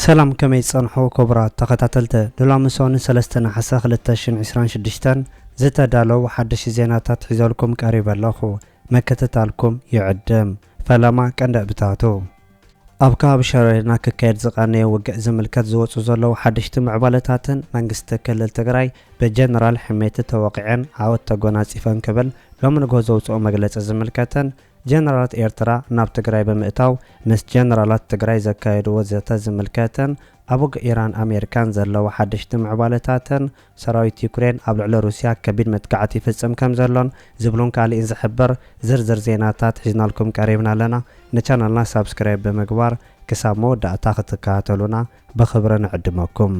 ሰላም ከመይ ጸንሑ ክቡራት ተኸታተልቲ ሎሚ ሰለስተ ናሕሰ 2026 ዝተዳለዉ ሓድሽ ዜናታት ሒዘልኩም ቀሪበ ኣለኹ። መከታተልኩም ይዕድም። ፈለማ ቀንደብታቱ ኣብ ከባቢ ሸረሪና ክካየድ ዝቐነየ ውግእ ዝምልከት ዝወፁ ዘለዉ ሓድሽቲ ምዕባለታትን መንግስቲ ክልል ትግራይ ብጀነራል ሕሜቲ ተወቂዐን ዓወት ተጎናፂፈን ክብል ሎሚ ንግሆ ዘውፅኦ መግለፂ ዝምልከተን ጀነራላት ኤርትራ ናብ ትግራይ ብምእታው ምስ ጀነራላት ትግራይ ዘካየድዎ ዘተ ዝምልከተን ኣብ ውግእ ኢራን ኣሜሪካን ዘለዉ ሓድሽቲ ምዕባለታትን ሰራዊት ዩክሬን ኣብ ልዕሊ ሩስያ ከቢድ መጥቃዕቲ ይፍጽም ከም ዘሎን ዝብሉን ካልእን ዝሕብር ዝርዝር ዜናታት ሒዝናልኩም ቀሪብና ኣለና። ንቻናልና ሳብስክራይብ ብምግባር ክሳብ መወዳእታ ክትከታተሉና ብኽብሪ ንዕድመኩም።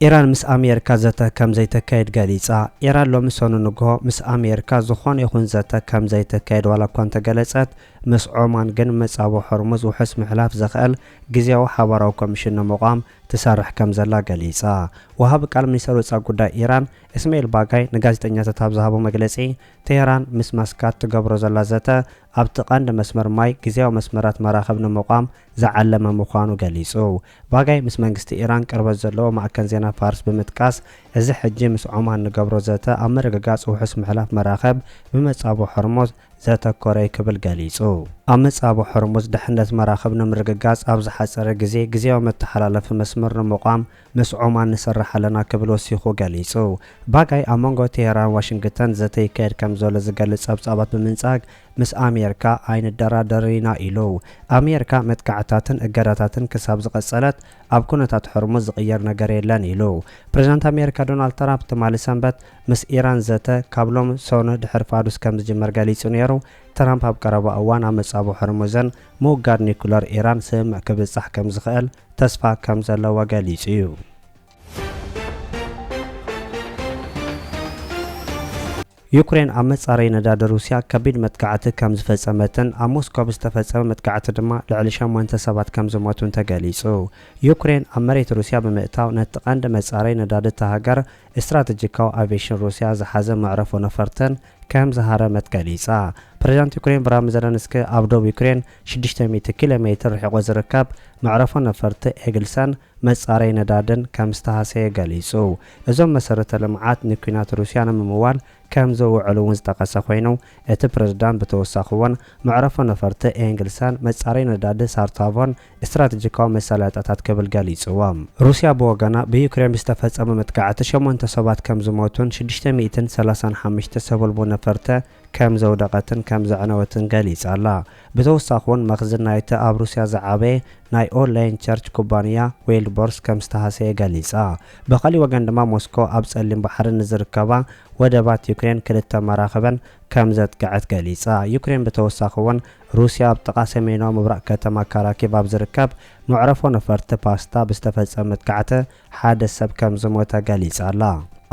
ኢራን ምስ ኣሜሪካ ዘተ ከም ዘይተካየድ ገሊጻ። ኢራን ሎሚ ሰኑ ንግሆ ምስ ኣሜሪካ ዝኾነ ይኹን ዘተ ከም ዘይተካየድ ዋላ እኳ እንተገለጸት ምስ ዖማን ግን መጻቦ ሆርሙዝ ውሕስ ምሕላፍ ዘኽእል ጊዜያዊ ሓባራዊ ኮሚሽን ንምቋም ትሰርሕ ከም ዘላ ገሊጻ። ወሃቢ ቃል ሚኒስትር ወጻኢ ጉዳይ ኢራን እስማኤል ባጋይ ንጋዜጠኛታት ኣብ ዝሃቦ መግለጺ ቴሄራን ምስ ማስካት ትገብሮ ዘላ ዘተ ኣብቲ ቀንዲ መስመር ማይ ጊዜያዊ መስመራት መራኸብ ንምቋም ዝዓለመ ምዃኑ ገሊጹ። ባጋይ ምስ መንግስቲ ኢራን ቅርበት ዘለዎ ማዕከን ዜና ፋርስ ብምጥቃስ እዚ ሕጂ ምስ ዖማን ንገብሮ ዘተ ኣብ ምርግጋጽ ውሕስ ምሕላፍ መራኸብ ብመጻቦ ሆርሙዝ ዘተኮረ ክብል ገሊጹ። ኣብ መጻቦ ሆርሙዝ ድሕነት መራኸብ ንምርግጋጽ ኣብ ዝሓፀረ ግዜ ጊዜያዊ መተሓላለፊ መስመር ንምቋም ምስ ዖማን ንሰርሕ ኣለና ክብል ወሲኹ ገሊጹ። ባጋይ ኣብ መንጎ ቴሄራን ዋሽንግተን ዘተ ይካየድ ከም ዘሎ ዝገልጽ ጸብጻባት ብምንጻግ ምስ ኣሜሪካ ኣይንደራደሪና ኢሉ። ኣሜሪካ መጥቃዕታትን እገዳታትን ክሳብ ዝቐጸለት ኣብ ኩነታት ሆርሙዝ ዝቕየር ነገር የለን ኢሉ። ፕሬዝዳንት ኣሜሪካ ዶናልድ ትራምፕ ትማሊ ሰንበት ምስ ኢራን ዘተ ካብ ሎሚ ሰኑ ድሕሪ ፋዱስ ከም ዝጅመር ገሊጹ ነይሩ። ትራምፕ ኣብ ቀረባ እዋን ኣብ መጻቦ ሆርሙዝን ምውጋድ ኒኩለር ኢራን ስምምዕ ክብጻሕ ከም ዝኽእል ተስፋ ከም ዘለዎ ገሊጹ እዩ። ዩክሬን ኣብ መጻረይ ነዳዲ ሩስያ ከቢድ መጥቃዕቲ ከም ዝፈጸመትን ኣብ ሞስኮ ዝተፈጸመ መጥቃዕቲ ድማ ልዕሊ 8 ሰባት ከም ዝሞቱን ተገሊጹ። ዩክሬን ኣብ መሬት ሩስያ ብምእታው ነቲ ቀንዲ መጻረይ ነዳዲ ተሃገር ስትራቴጂካዊ ኣቪዬሽን ሩስያ ዝሓዘ መዕረፎ ነፈርትን ከም ዝሃረመት ገሊጻ። ፕሬዝዳንት ዩክሬን ቮሎድሚር ዘለንስኪ ኣብ ደቡብ ዩክሬን 600 ኪሎ ሜትር ርሒቑ ዝርከብ መዕረፎ ነፈርቲ ኤግልሰን መጻረይ ነዳድን ከም ዝተሃሰየ ገሊጹ። እዞም መሰረተ ልምዓት ንኩናት ሩስያ ንምምዋል ከም ዘውዕሉ እውን ዝጠቐሰ ኮይኑ እቲ ፕሬዝዳንት ብተወሳኺ እውን መዕረፎ ነፈርቲ ኤግልሰን መጻረይ ነዳዲ ሳርታቮን ስትራቴጂካዊ መሳለጥያታት ክብል ገሊጽዎም። ሩስያ ብወገና ብዩክሬን ዝተፈጸመ መጥቃዕቲ 8 ሰባት ከም ዝሞቱን 635 ሰበልቦ ነፈርቲ ከም ዘውደቐትን ከም ዘዕነወትን ገሊጻ ኣላ። ብተወሳኺ እውን መኽዝን ናይቲ ኣብ ሩስያ ዝዓበየ ናይ ኦንላይን ቸርች ኩባንያ ዌልቦርስ ከም ዝተሃሰየ ገሊጻ። ብኻሊእ ወገን ድማ ሞስኮ ኣብ ጸሊም ባሕሪ ንዝርከባ ወደባት ዩክሬን ክልተ መራኸበን ከም ዘጥቅዐት ገሊጻ። ዩክሬን ብተወሳኺ እውን ሩስያ ኣብ ጥቓ ሰሜናዊ ምብራቕ ከተማ ካራኪቭ ኣብ ዝርከብ መዕረፎ ነፈርቲ ፓስታ ብዝተፈጸመ መጥቃዕቲ ሓደ ሰብ ከም ዝሞተ ገሊጻ ኣላ።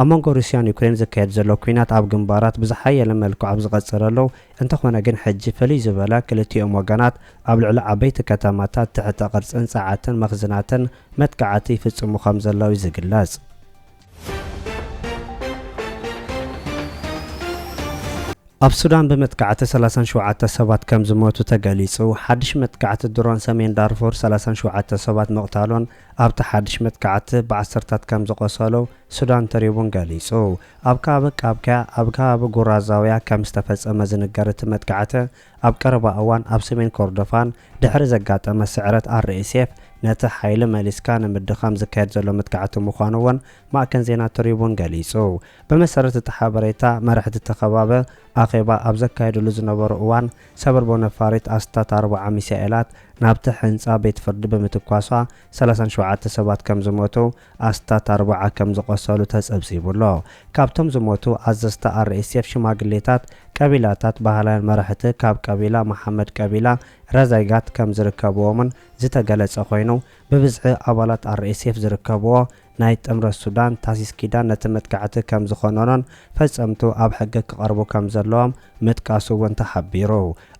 ኣብ መንጎ ሩስያን ዩክሬን ዝካየድ ዘሎ ኩናት ኣብ ግንባራት ብዝሓየለ መልክዑ ኣብ ዝቐጽለሉ እንተኾነ ግን ሕጂ ፍልይ ዝበለ ክልቲኦም ወገናት ኣብ ልዕሊ ዓበይቲ ከተማታት ትሕተ ቅርጽን ጸዓትን መኽዝናትን መጥቃዕቲ ይፍጽሙ ከም ዘለዉ ዝግለጽ። ኣብ ሱዳን በመጥቃዕቲ 37 ሰባት ከም ዝሞቱ ተገሊጹ። ሓድሽ መጥቃዕቲ ድሮን ሰሜን ዳርፉር 37 ሰባት ምቕታሎን ኣብቲ ሓድሽ መጥቃዕቲ ብዓሰርታት ከም ዝቆሰሉ ሱዳን ትሪቡን ገሊጹ። ኣብ ከባቢ ቃብካ ኣብ ከባቢ ጉራዛውያ ከም ዝተፈጸመ ዝንገር እቲ መጥቃዕቲ ኣብ ቀረባ እዋን ኣብ ሰሜን ኮርዶፋን ድሕሪ ዘጋጠመ ስዕረት RSF ነቲ ሓይሊ መሊስካ ንምድኻም ዝካየድ ዘሎ መጥቃዕቲ ምዃኑ እውን ማዕከን ዜና ትሪቡን ገሊጹ። ብመሰረት እቲ ሓበሬታ መራሕቲ ተኸባቢ ኣኼባ ኣብ ዘካየድሉ ዝነበሩ እዋን ሰበልቦ ነፋሪት ኣስታት 40 ሚሳኤላት ናብቲ ሕንፃ ቤት ፍርዲ ብምትኳሷ 37 ሰባት ከም ዝሞቱ ኣስታት 40 ከም ዝቆሰሉ ተጸብጺቡሎ። ካብቶም ዝሞቱ ኣዘዝቲ RSF ሽማግሌታት ቀቢላታት ባህላውያን መራሕቲ ካብ ቀቢላ መሐመድ ቀቢላ ረዛይጋት ከም ዝርከብዎምን ዝተገለጸ ኮይኑ ብብዝሒ ኣባላት RSF ዝርከብዎ ናይ ጥምረት ሱዳን ታሲስ ኪዳን ነቲ መጥቃዕቲ ከም ዝኾነኖን ፈጸምቱ ኣብ ሕጊ ክቐርቡ ከም ዘለዎም ምጥቃሱ እውን ተሓቢሩ።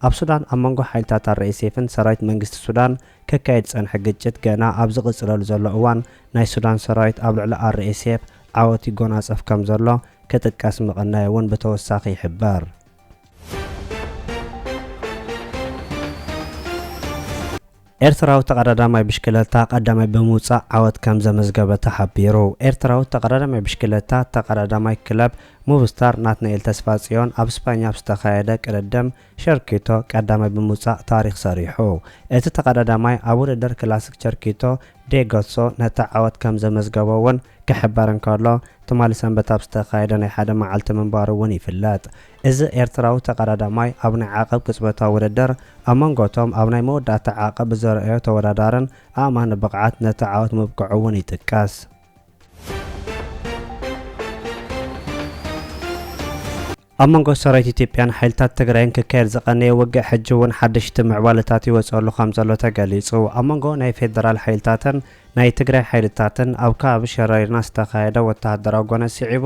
ኣብ ሱዳን ኣብ መንጎ ሓይልታት RSFን ሰራዊት መንግስቲ ሱዳን ክካየድ ጸንሐ ግጭት ገና ኣብ ዝቕጽለሉ ዘሎ እዋን ናይ ሱዳን ሰራዊት ኣብ ልዕሊ RSF ዓወት ይጎናጸፍ ከም ዘሎ ክጥቀስ ምቕናይ እውን ብተወሳኺ ይሕበር። ኤርትራዊ ተቀዳዳማይ ብሽክለታ ቀዳማይ በመውጻእ ዓወት ከም ዘመዝገበ ተሓቢሩ። ኤርትራዊ ተቀዳዳማይ ብሽክለታ ተቀዳዳማይ ክለብ ሙቭስታር ናትናኤል ተስፋጽዮን ኣብ ስፓኛ ዝተኻየደ ቅድድም ሸርኪቶ ቀዳማይ በመውጻእ ታሪክ ሰሪሑ። እቲ ተቀዳዳማይ ኣብ ውድድር ክላሲክ ሸርኪቶ ዴጎሶ ነታ ዓወት ከም ዘመዝገበ እውን ክሕበር እንከሎ ትማሊ ሰንበት ኣብ ዝተኻየደ ናይ ሓደ መዓልቲ ምንባሩ እውን ይፍለጥ። እዚ ኤርትራዊ ተቀዳዳማይ ኣብ ናይ ዓቐብ ቅጽበታዊ ውድድር ኣብ መንጎቶም ኣብ ናይ መወዳእታ ዓቐብ ዘርእዮ ተወዳዳርን ኣእማኒ ብቕዓት ነቲ ዓወት ምብቅዑ እውን ይጥቀስ። ኣብ መንጎ ሰራዊት ኢትዮጵያን ሓይልታት ትግራይን ክካየድ ዝቐነየ ውግእ ሕጂ እውን ሓደሽቲ ምዕባለታት ይወፅሉ ከም ዘሎ ተገሊጹ። ኣብ መንጎ ናይ ፌደራል ሓይልታትን ናይ ትግራይ ሓይልታትን ኣብ ከባቢ ሸረሪና ዝተኻየደ ወተሃደራዊ ጎነፅ ስዒቡ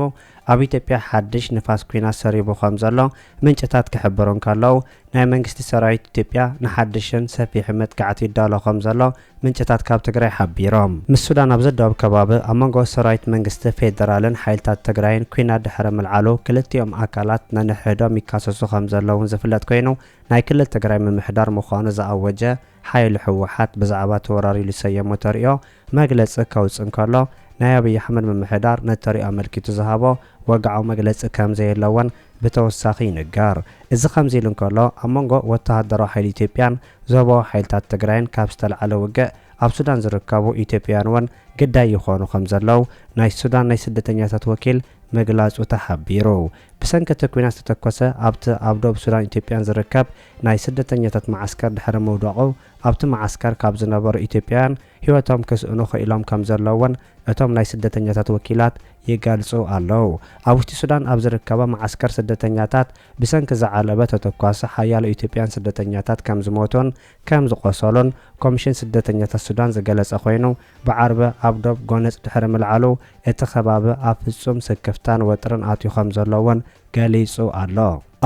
ኣብ ኢትዮጵያ ሓድሽ ንፋስ ኩናት ሰሪቡ ከም ዘሎ ምንጭታት ክሕብሩ እንከለዉ ናይ መንግስቲ ሰራዊት ኢትዮጵያ ንሓድሽን ሰፊሕ መጥቃዕቲ ይዳሎ ከም ዘሎ ምንጭታት ካብ ትግራይ ሓቢሮም። ምስ ሱዳን ኣብ ዘደብ ከባቢ ኣብ መንጎ ሰራዊት መንግስቲ ፌደራልን ሓይልታት ትግራይን ኩናት ድሕሪ ምልዓሉ ክልቲኦም ኣካላት ነንሕዶም ይካሰሱ ከም ዘለውን ዝፍለጥ ኮይኑ ናይ ክልል ትግራይ ምምሕዳር ምዃኑ ዝኣወጀ ሓይሊ ሕወሓት ብዛዕባ ተወራሪሉ ሰየሞ ተሪኦ መግለፂ ከውፅእ እንከሎ ናይ አብይ አሕመድ ምምሕዳር ነተሪኦ ኣመልኪቱ ዝሃቦ ወግዓዊ መግለፂ ከም ዘየለዎን ብተወሳኺ ይንገር። እዚ ከምዚ ኢሉ እንከሎ ኣብ መንጎ ወተሃደራዊ ሓይሊ ኢትዮጵያን ዞባዊ ሓይልታት ትግራይን ካብ ዝተለዓለ ውግእ ኣብ ሱዳን ዝርከቡ ኢትዮጵያውያን እውን ግዳይ ይኾኑ ከም ዘለው ናይ ሱዳን ናይ ስደተኛታት ወኪል መግላጹ ተሓቢሩ። ብሰንከተ ኩናት ዝተተኮሰ ኣብቲ ኣብ ደቡብ ሱዳን ኢትዮጵያን ዝርከብ ናይ ስደተኛታት ማዓስከር ድሕሪ ምውዳቑ ኣብቲ ማዓስከር ካብ ዝነበሩ ኢትዮጵያውያን ህይወቶም ክስእኑ ክኢሎም ከም ዘለውን እቶም ናይ ስደተኛታት ወኪላት ይገልጹ ኣለው። ኣብ ውሽጢ ሱዳን ኣብ ዝርከበ ማዓስከር ስደተኛታት ብሰንኪ ዝዓለበ ተተኳሲ ሓያሎ ኢትዮጵያን ስደተኛታት ከም ዝሞቱን ከም ዝቆሰሉን ኮሚሽን ስደተኛታት ሱዳን ዝገለጸ ኮይኑ ብዓርበ ኣብ ደቡብ ጎነፅ ድሕሪ ምልዓሉ እቲ ከባቢ ኣብ ፍጹም ስክፍታን ወጥርን ኣትዩ ከም ዘለውን ገሊጹ ኣሎ።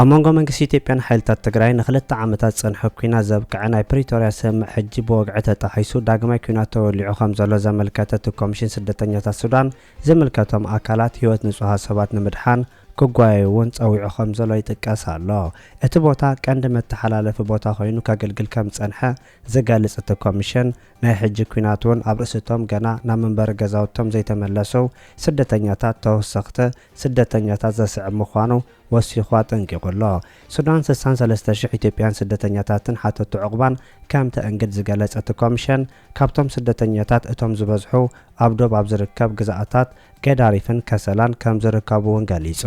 ኣብ መንጎ መንግስቲ ኢትዮጵያን ሓይልታት ትግራይ ንክልተ ዓመታት ዝጸንሐ ኩናት ዘብቅዐ ናይ ፕሪቶርያ ስምምዕ ሕጂ ብወግዒ ተጣሒሱ ዳግማይ ኩናት ተወሊዑ ከም ዘሎ ዘመልከተ እቲ ኮሚሽን ስደተኛታት ሱዳን ዝምልከቶም ኣካላት ህይወት ንጹሃት ሰባት ንምድሓን ክጓየዩ እውን ፀዊዑ ከም ዘሎ ይጥቀስ ኣሎ። እቲ ቦታ ቀንዲ መተሓላለፊ ቦታ ኮይኑ ከገልግል ከም ዝጸንሐ ዝገልጽ እቲ ኮሚሽን ናይ ሕጂ ኩናት እውን ኣብ ርእስቶም ገና ናብ መንበሪ ገዛውቶም ዘይተመለሱ ስደተኛታት ተወሰኽቲ ስደተኛታት ዘስዕብ ምዃኑ ወሲኹ ኣጠንቂቁሎ። ሱዳን 63,000 ኢትዮጵያን ስደተኛታትን ሓተቱ ዕቑባን ከም ተእንግድ ዝገለጸ እቲ ኮሚሽን ካብቶም ስደተኛታት እቶም ዝበዝሑ ኣብ ደቡብ ኣብ ዝርከብ ግዛኣታት ገዳሪፍን ከሰላን ከም ዝርከቡ እውን ገሊጹ።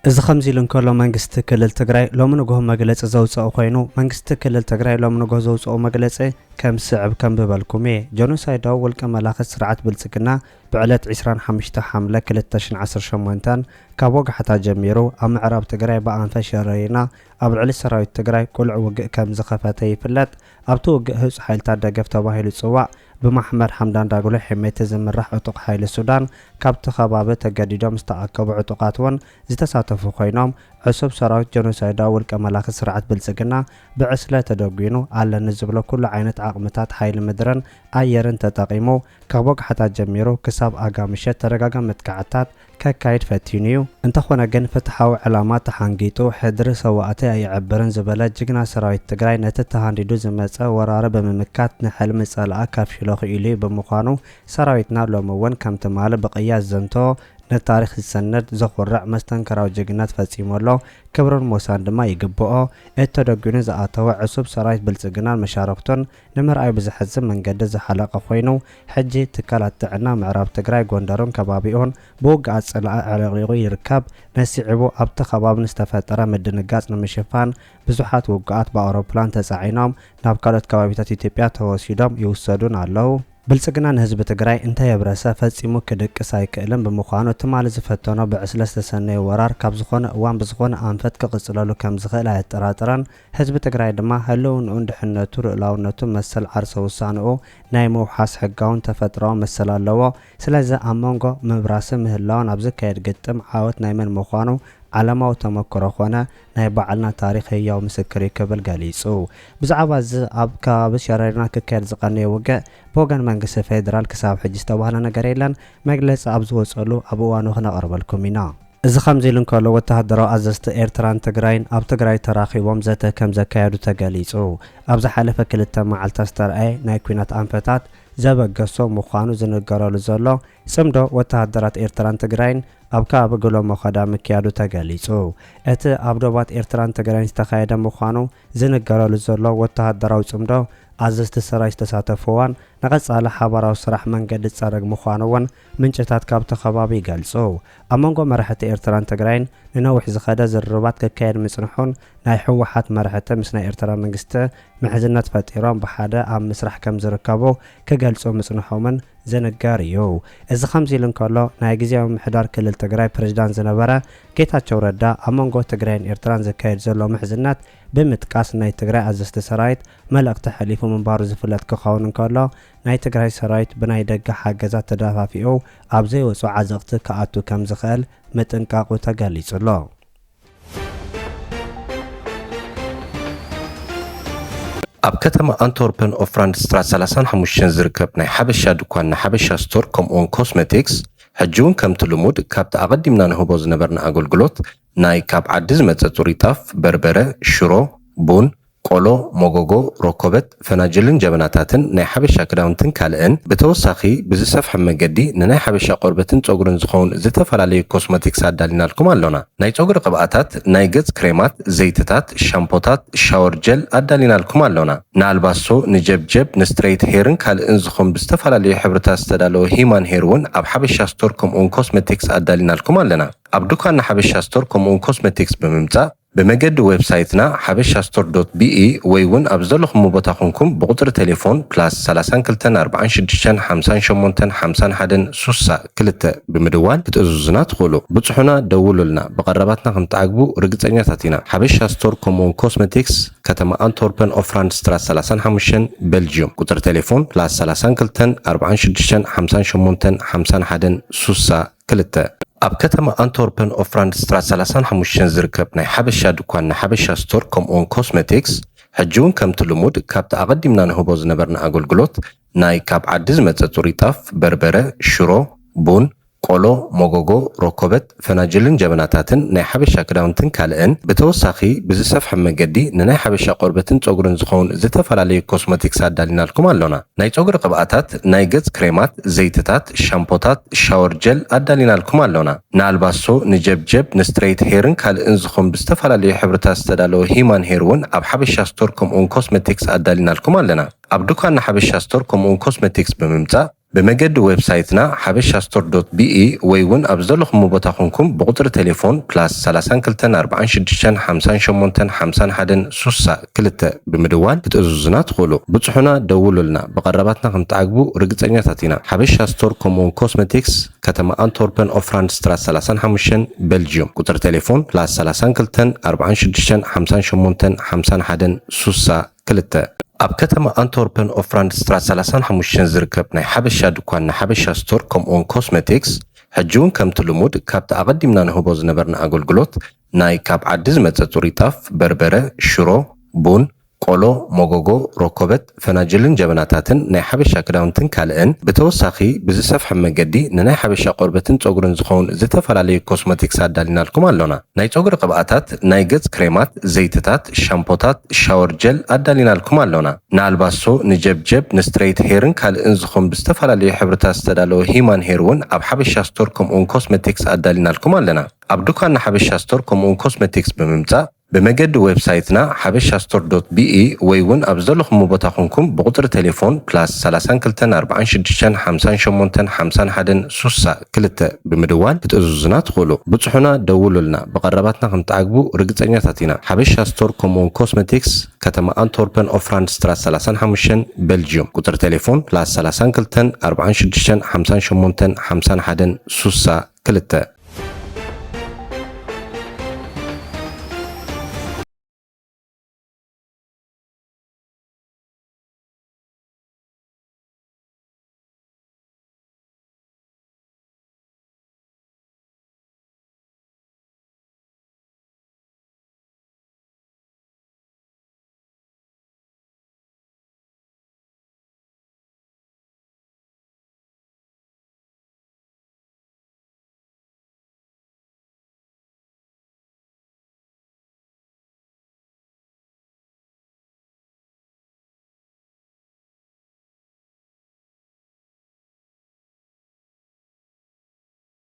እዚ ከምዚ ኢሉ እንከሎ መንግስቲ ክልል ትግራይ ሎሚ ንግሆ መግለፂ ዘውፅኦ ኮይኑ መንግስቲ ክልል ትግራይ ሎሚ ንግሆ ዘውፅኦ መግለፂ ከም ስዕብ ከም ብበልኩሜ ጀኖሳይዳዊ ውልቀ መላኽት ስርዓት ብልጽግና ብዕለት 25 ሓምለ 2018 ካብ ወጋሕታ ጀሚሩ ኣብ ምዕራብ ትግራይ ብኣንፈት ሸረሪና ኣብ ልዕሊ ሰራዊት ትግራይ ቁልዕ ውግእ ከም ዝኸፈተ ይፍለጥ። ኣብቲ ውግእ ህፁ ሓይልታት ደገፍ ተባሂሉ ይጽዋዕ ብማሕመድ ሓምዳን ዳግሎ ሕሜቲ ዝምራሕ ዕጡቕ ሓይሊ ሱዳን ካብቲ ከባቢ ተገዲዶም ዝተኣከቡ ዕጡቃት እውን ዝተሳተፉ ኮይኖም ዕሱብ ሰራዊት ጀኖሳይዳዊ ውልቀ መላኽት ስርዓት ብልጽግና ብዕስለ ተደጉኑ ኣለኒ ዝብሎ ኩሉ ዓይነት ዓቕምታት ሓይሊ ምድርን ኣየርን ተጠቒሙ ካብ ወጋሕታ ጀሚሩ ክሳብ ኣጋምሸት ተደጋጋሚ መጥቃዕትታት ከካይድ ፈቲኑ እዩ። እንተኾነ ግን ፍትሓዊ ዕላማ ተሓንጊጡ ሕድሪ ሰዋእተይ ኣይዕብርን ዝበለ ጅግና ሰራዊት ትግራይ ነቲ ተሃንዲዱ ዝመፀ ወራሪ ብምምካት ንሕልሚ ጸልኣ ከፍሽሎ ክኢሉ ብምዃኑ ሰራዊትና ሎሚ እውን ከም ትማሊ ብቕያስ ዘንቶ ነታሪክ ዝሰነድ ዘኹርዕ መስተንከራዊ ጅግነት ፈጺሞሎ ክብርን ሞሳን ድማ ይግብኦ። እተደጉኑ ዝኣተወ ዕሱብ ሰራዊት ብልጽግናን መሻረክቱን ንምርኣይ ብዝሕዝብ መንገዲ ዝሓለቀ ኮይኑ ሕጂ ትካላት ጥዕና ምዕራብ ትግራይ ጎንደርን ከባቢኡን ብውግኣት ጽልኣ ዕለቕሊቑ ይርከብ። ነሲዕቡ ኣብቲ ከባቢ ዝተፈጠረ ምድንጋጽ ንምሽፋን ብዙሓት ውግኣት ብኣውሮፕላን ተጻዒኖም ናብ ካልኦት ከባቢታት ኢትዮጵያ ተወሲዶም ይውሰዱን ኣለው። ብልጽግና ንህዝቢ ትግራይ እንታይ የብረሰ ፈጺሙ ክድቅስ ኣይክእልን ብምዃኑ ትማሊ ዝፈተኖ ብዕስለ ዝተሰነየ ወራር ካብ ዝኾነ እዋን ብዝኾነ ኣንፈት ክቕጽለሉ ከም ዝኽእል ኣየጠራጥረን። ህዝቢ ትግራይ ድማ ህልውንኡን ድሕነቱ ርኡላውነቱ መሰል ዓርሰ ውሳንኡ ናይ ምውሓስ ሕጋውን ተፈጥሮዊ መሰል ኣለዎ። ስለዚ ኣብ መንጎ ምብራስ ምህላውን ኣብ ዝካየድ ግጥም ዓወት ናይ መን ምዃኑ ዓለማዊ ተመክሮ ኮነ ናይ ባዕልና ታሪክ ህያው ምስክር ክብል ገሊጹ። ብዛዕባ እዚ ኣብ ከባቢ ሸረሪና ክካየድ ዝቐነየ ውግእ ብወገን መንግስቲ ፌደራል ክሳብ ሕጂ ዝተባህለ ነገር የለን። መግለፂ ኣብ ዝወፀሉ ኣብ እዋኑ ክነቕርበልኩም ኢና። እዚ ከምዚ ኢሉ እንከሎ ወተሃደራዊ ኣዘዝቲ ኤርትራን ትግራይን ኣብ ትግራይ ተራኺቦም ዘተ ከም ዘካየዱ ተገሊጹ። ኣብ ዝሓለፈ 2 መዓልታት ዝተረኣየ ናይ ኩናት ኣንፈታት ዘበገሶ ምዃኑ ዝነገረሉ ዘሎ ጽምዶ ወተሃደራት ኤርትራን ትግራይን ኣብ ከባቢ ገሎ መኸዳ ምክያዱ ተገሊጹ። እቲ ኣብ ዶባት ኤርትራን ትግራይን ዝተኻየደ ምዃኑ ዝነገረሉ ዘሎ ወተሃደራዊ ጽምዶ ኣዘዝቲ ሰራዊት ዝተሳተፍዋን ንቐጻሊ ሓባራዊ ስራሕ መንገዲ ጸረግ ምዃኑ እውን ምንጭታት ካብቲ ከባቢ ይገልጹ። ኣብ መንጎ መራሕቲ ኤርትራን ትግራይን ንነዊሕ ዝኸደ ዝርርባት ክካየድ ምጽንሑን ናይ ሕወሓት መራሕቲ ምስ ናይ ኤርትራ መንግስቲ ምሕዝነት ፈጢሮም ብሓደ ኣብ ምስራሕ ከም ዝርከቡ ክገልጹ ምጽንሖምን ዝንገር እዩ። እዚ ከምዚ ኢሉ እንከሎ ናይ ግዝያዊ ምሕዳር ክልል ትግራይ ፕሬዝዳንት ዝነበረ ጌታቸው ረዳ ኣብ መንጎ ትግራይን ኤርትራን ዝካየድ ዘሎ ምሕዝነት ብምጥቃስ ናይ ትግራይ ኣዘዝቲ ሰራዊት መልእኽቲ ሓሊፉ ምንባሩ ዝፍለጥ ክኸውን እንከሎ ናይ ትግራይ ሰራዊት ብናይ ደገ ሓገዛት ተደፋፊኡ ኣብ ዘይወፁ ዓዘቕቲ ክኣቱ ከም ዝኽእል ምጥንቃቑ ተገሊጹሎ። ኣብ ከተማ አንትወርፕን ኦፍራንድ ስትራት 35 ዝርከብ ናይ ሓበሻ ድኳን ናይ ሓበሻ ስቶር ከምኡውን ኮስሜቲክስ ሕጂ እውን ከምቲ ልሙድ ካብቲ ኣቐዲምና ንህቦ ዝነበርና ኣገልግሎት ናይ ካብ ዓዲ ዝመፀ ጽሩይ ጣፍ፣ በርበረ፣ ሽሮ፣ ቡን፣ ቆሎ፣ ሞጎጎ፣ ሮኮበት፣ ፈናጅልን ጀበናታትን ናይ ሓበሻ ክዳውንትን ካልእን ብተወሳኺ ብዝሰፍሐ መገዲ ንናይ ሓበሻ ቆርበትን ጸጉርን ዝኸውን ዝተፈላለዩ ኮስሜቲክስ ኣዳሊናልኩም ኣሎና። ናይ ጸጉሪ ቅብኣታት፣ ናይ ገጽ ክሬማት፣ ዘይትታት፣ ሻምፖታት፣ ሻወር ጀል ኣዳሊናልኩም ኣሎና። ንኣልባሶ፣ ንጀብጀብ፣ ንስትሬይት ሄርን ካልእን ዝኸውን ብዝተፈላለዩ ሕብርታት ዝተዳለወ ሂማን ሄር እውን ኣብ ሓበሻ ስቶር ከምኡውን ኮስሜቲክስ ኣዳሊናልኩም ኣለና። ኣብ ድኳን ሓበሻ ስቶር ከምኡውን ኮስሜቲክስ ብምምጻእ بمجد ويب سايتنا habeshastore.be ويون أبزلهم مبتاخنكم بقدر تليفون بلاس 32 46 58 51 سوسة كلتا بمدوال بتأزوزنا تقولوا بتصحونا دولوا لنا بقرباتنا هم تعقبوا رقصانيا تاتينا habeshastore كومون كوسمتيكس كتما أنتوربن أوفراند سترات 35 بلجيوم قدر تليفون بلاس 32 46 58 51 سوسة كلتا ኣብ ከተማ አንትወርፕን ኦፍራንድ ስትራት 35 ዝርከብ ናይ ሓበሻ ድኳን ናይ ሓበሻ ስቶር ከምኡውን ኮስሜቲክስ ሕጂ እውን ከምቲ ልሙድ ካብቲ ኣቐዲምና ንህቦ ዝነበርና ኣገልግሎት ናይ ካብ ዓዲ ዝመፀ ጽሩይ ጣፍ፣ በርበረ፣ ሽሮ፣ ቡን፣ ቆሎ፣ ሞጎጎ፣ ሮኮበት፣ ፈናጅልን ጀበናታትን ናይ ሓበሻ ክዳውንትን ካልእን ብተወሳኺ ብዝሰፍሐ መገዲ ንናይ ሓበሻ ቆርበትን ጸጉርን ዝኸውን ዝተፈላለዩ ኮስሜቲክስ ኣዳሊናልኩም ኣሎና። ናይ ጸጉሪ ቅብኣታት፣ ናይ ገጽ ክሬማት፣ ዘይትታት፣ ሻምፖታት፣ ሻወር ጀል ኣዳሊናልኩም ኣሎና። ንኣልባሶ፣ ንጀብጀብ፣ ንስትሬይት ሄርን ካልእን ዝኸውን ብዝተፈላለዩ ሕብርታት ዝተዳለወ ሂማን ሄር እውን ኣብ ሓበሻ ስቶር ከምኡውን ኮስሜቲክስ ኣዳሊናልኩም ኣለና። ኣብ ድኳን ሓበሻ ስቶር ከምኡውን ኮስሜቲክስ ብምምጻእ بمجد ويب سايتنا habeshastore.be ويون أبزلهم مبتاخنكم بقدر تليفون بلاس 32 46 58 51 سوسة كلتا بمدوال بتأزوزنا تقولوا بتصحونا دولوا لنا بقرباتنا هم تعقبوا رقصانيا تاتينا habeshastore كومون كوسمتيكس كتما أنتوربن أوفراند سترات 35 بلجيوم قدر تليفون بلاس 32 46 58 51 سوسة كلتا ኣብ ከተማ አንትወርፕን ኦፍራንድ ስትራት 35 ዝርከብ ናይ ሓበሻ ድኳን ናይ ሓበሻ ስቶር ከምኡውን ኮስሜቲክስ ሕጂ እውን ከምቲ ልሙድ ካብቲ ኣቐዲምና ንህቦ ዝነበርና ኣገልግሎት ናይ ካብ ዓዲ ዝመፀ ጽሩይ ጣፍ፣ በርበረ፣ ሽሮ፣ ቡን፣ ቆሎ፣ ሞጎጎ፣ ሮኮበት፣ ፈናጅልን ጀበናታትን ናይ ሓበሻ ክዳውንትን ካልእን ብተወሳኺ ብዝሰፍሐ መገዲ ንናይ ሓበሻ ቆርበትን ጸጉርን ዝኸውን ዝተፈላለዩ ኮስሜቲክስ ኣዳሊናልኩም ኣሎና። ናይ ጸጉሪ ቅብኣታት፣ ናይ ገጽ ክሬማት፣ ዘይትታት፣ ሻምፖታት፣ ሻወር ጀል ኣዳሊናልኩም ኣሎና። ንኣልባሶ፣ ንጀብጀብ፣ ንስትሬይት ሄርን ካልእን ዝኸውን ብዝተፈላለዩ ሕብርታት ዝተዳለወ ሂማን ሄር እውን ኣብ ሓበሻ ስቶር ከምኡውን ኮስሜቲክስ ኣዳሊናልኩም ኣለና። ኣብ ድኳን ሓበሻ ስቶር ከምኡውን ኮስሜቲክስ ብምምጻእ بمجد ويب سايتنا habeshastore.be ويون أبزلهم مبتاخنكم بقدر تليفون بلاس 32 46 58 51 سوسة كلتا بمدوال بتأزوزنا تقولوا بتصحونا دولوا لنا بقرباتنا هم تعقبوا رقصانيا تاتينا habeshastore كومون كوسمتيكس كتما أنتوربن أوفراند سترات 35 بلجيوم قدر تليفون بلاس 32 46 58 51 سوسة كلتا